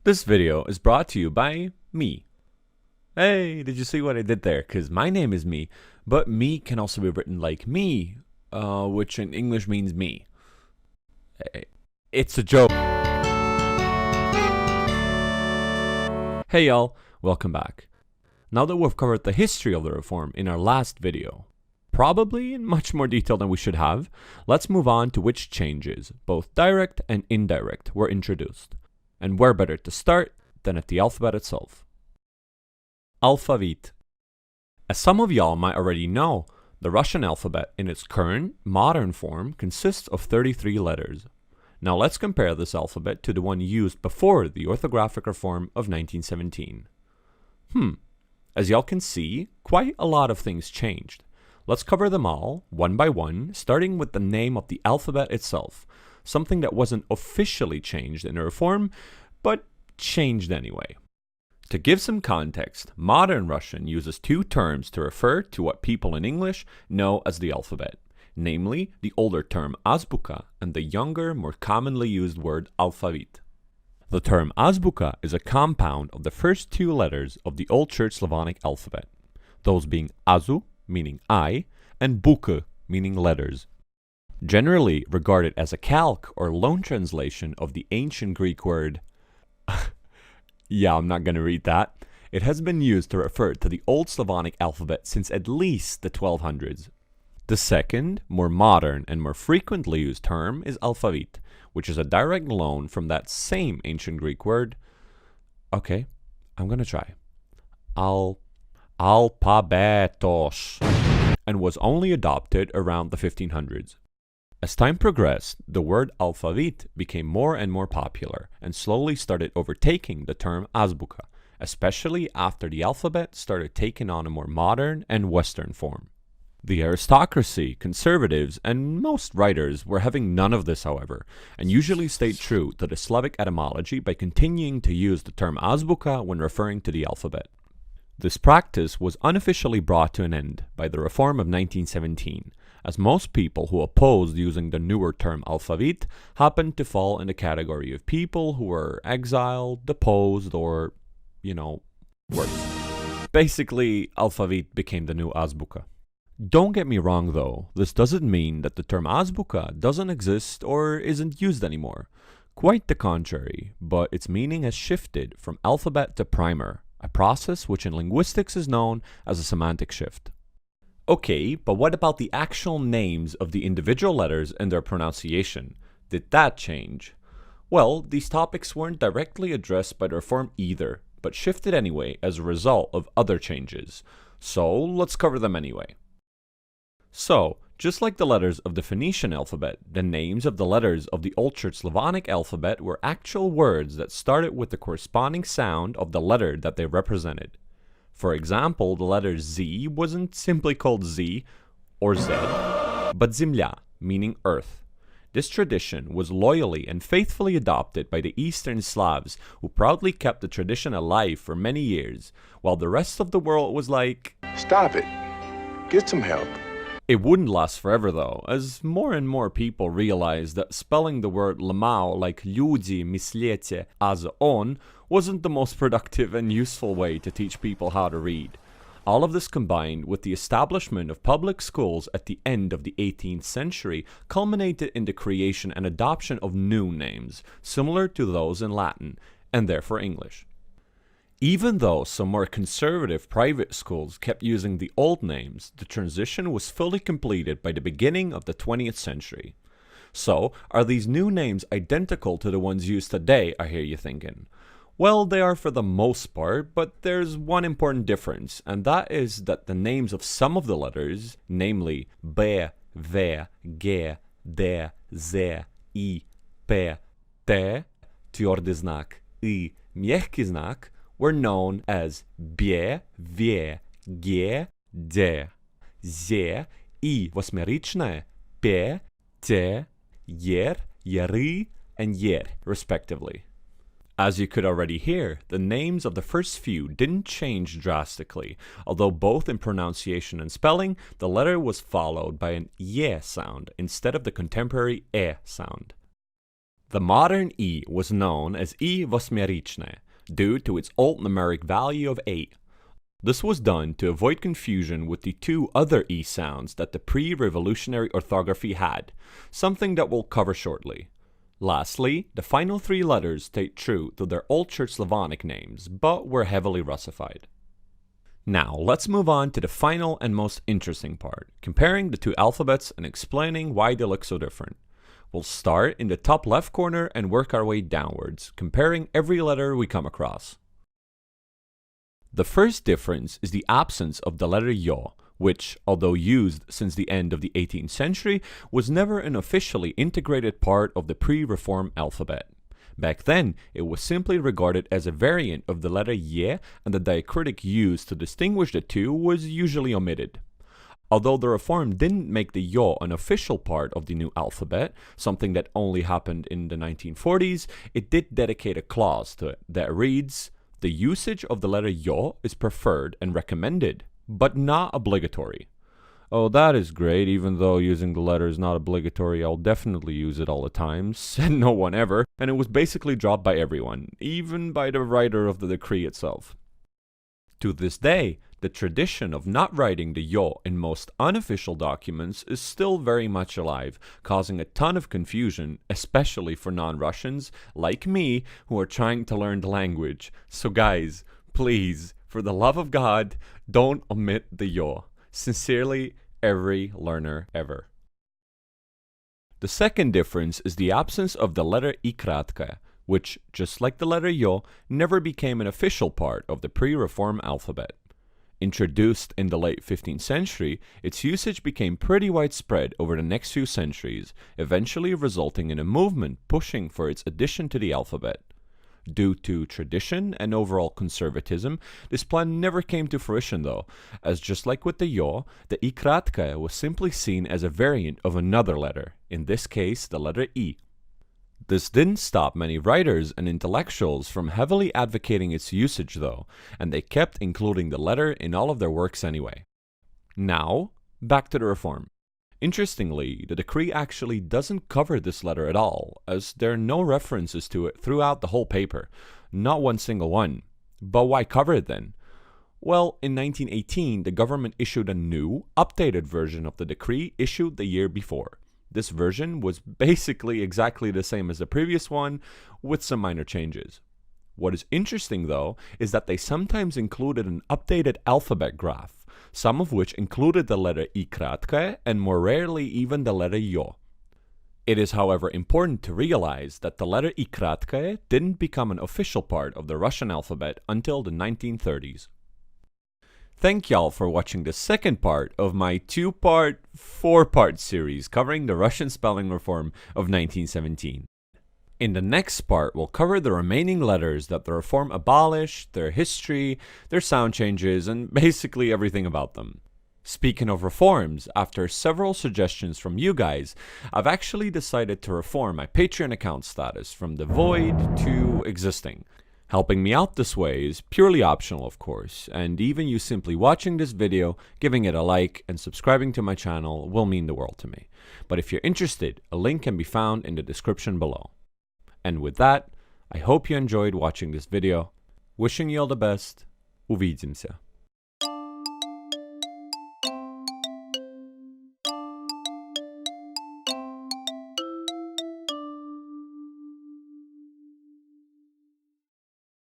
This video is brought to you by me. Hey, did you see what I did there? Because my name is me, but me can also be written like me, which in English means me. It's a joke. Hey y'all, welcome back. Now that we've covered the history of the reform in our last video, probably in much more detail than we should have, let's move on to which changes, both direct and indirect, were introduced. And where better to start than at the alphabet itself. Alphabet. As some of y'all might already know, the Russian alphabet in its current, modern form consists of 33 letters. Now let's compare this alphabet to the one used before the orthographic reform of 1917. As y'all can see, quite a lot of things changed. Let's cover them all, one by one, starting with the name of the alphabet itself, something that wasn't officially changed in a reform, but changed anyway. To give some context, modern Russian uses two terms to refer to what people in English know as the alphabet, namely the older term azbuka and the younger, more commonly used word alphabet. The term azbuka is a compound of the first two letters of the Old Church Slavonic alphabet, those being azu, meaning I, and buka, meaning letters. Generally regarded as a calque or loan translation of the ancient Greek word yeah, I'm not going to read that. It has been used to refer to the Old Slavonic alphabet since at least the 1200s. The second, more modern and more frequently used term is alphabet, which is a direct loan from that same ancient Greek word. Okay, I'm going to try. Alphabetos, and was only adopted around the 1500s. As time progressed, the word alphabet became more and more popular and slowly started overtaking the term azbuka, especially after the alphabet started taking on a more modern and Western form. The aristocracy, conservatives, and most writers were having none of this, however, and usually stayed true to the Slavic etymology by continuing to use the term azbuka when referring to the alphabet. This practice was unofficially brought to an end by the reform of 1917, as most people who opposed using the newer term alphabet happened to fall in the category of people who were exiled, deposed, or, worse. Basically, alphabet became the new azbuka. Don't get me wrong though, this doesn't mean that the term azbuka doesn't exist or isn't used anymore. Quite the contrary, but its meaning has shifted from alphabet to primer, a process which in linguistics is known as a semantic shift. Okay, but what about the actual names of the individual letters and their pronunciation? Did that change? Well, these topics weren't directly addressed by the reform either, but shifted anyway as a result of other changes. So, let's cover them anyway. So, just like the letters of the Phoenician alphabet, the names of the letters of the Old Church Slavonic alphabet were actual words that started with the corresponding sound of the letter that they represented. For example, the letter Z wasn't simply called Z or Z, but Zemlya, meaning earth. This tradition was loyally and faithfully adopted by the Eastern Slavs, who proudly kept the tradition alive for many years, while the rest of the world was like, "Stop it. Get some help." It wouldn't last forever though, as more and more people realized that spelling the word lemao like люди, myslete, as on wasn't the most productive and useful way to teach people how to read. All of this combined with the establishment of public schools at the end of the 18th century culminated in the creation and adoption of new names, similar to those in Latin, and therefore English. Even though some more conservative private schools kept using the old names, the transition was fully completed by the beginning of the 20th century. So, are these new names identical to the ones used today, I hear you thinking? Well, they are for the most part, but there's one important difference, and that is that the names of some of the letters, namely B, V, G, D, Z, I, P, T, tvrdý znak, I, měkký znak, were known as B, V, G, D, Z, I восьмеричное, P, T, Jer, Jeri, and Jer, respectively. As you could already hear, the names of the first few didn't change drastically, although both in pronunciation and spelling, the letter was followed by an ye sound instead of the contemporary e sound. The modern E was known as E восьмеричное, due to its old numeric value of 8. This was done to avoid confusion with the two other E sounds that the pre-revolutionary orthography had, something that we'll cover shortly. Lastly, the final three letters stayed true to their Old Church Slavonic names, but were heavily Russified. Now, let's move on to the final and most interesting part, comparing the two alphabets and explaining why they look so different. We'll start in the top left corner and work our way downwards, comparing every letter we come across. The first difference is the absence of the letter yo, which, although used since the end of the 18th century, was never an officially integrated part of the pre-reform alphabet. Back then, it was simply regarded as a variant of the letter ye, and the diacritic used to distinguish the two was usually omitted. Although the reform didn't make the yo an official part of the new alphabet, something that only happened in the 1940s, it did dedicate a clause to it that reads, "The usage of the letter yo is preferred and recommended, but not obligatory." "Oh, that is great, even though using the letter is not obligatory, I'll definitely use it all the time," said no one ever, and it was basically dropped by everyone, even by the writer of the decree itself. To this day, the tradition of not writing the yo in most unofficial documents is still very much alive, causing a ton of confusion, especially for non-Russians like me who are trying to learn the language. So guys, please, for the love of God, don't omit the yo. Sincerely, every learner ever. The second difference is the absence of the letter I kratka, which, just like the letter yo, never became an official part of the pre-reform alphabet. Introduced in the late 15th century, its usage became pretty widespread over the next few centuries, eventually resulting in a movement pushing for its addition to the alphabet. Due to tradition and overall conservatism, this plan never came to fruition though, as just like with the yo, the I kratka was simply seen as a variant of another letter, in this case the letter I. This didn't stop many writers and intellectuals from heavily advocating its usage though, and they kept including the letter in all of their works anyway. Now, back to the reform. Interestingly, the decree actually doesn't cover this letter at all, as there are no references to it throughout the whole paper, not one single one. But why cover it then? Well, in 1918, the government issued a new, updated version of the decree issued the year before. This version was basically exactly the same as the previous one, with some minor changes. What is interesting though, is that they sometimes included an updated alphabet graph, some of which included the letter I kratka and more rarely even the letter yo. It is however important to realize that the letter I kratka didn't become an official part of the Russian alphabet until the 1930s. Thank y'all for watching the second part of my four-part series covering the Russian spelling reform of 1917. In the next part, we'll cover the remaining letters that the reform abolished, their history, their sound changes, and basically everything about them. Speaking of reforms, after several suggestions from you guys, I've actually decided to reform my Patreon account status from devoid to existing. Helping me out this way is purely optional, of course, and even you simply watching this video, giving it a like, and subscribing to my channel will mean the world to me. But if you're interested, a link can be found in the description below. And with that, I hope you enjoyed watching this video. Wishing you all the best. Увидимся.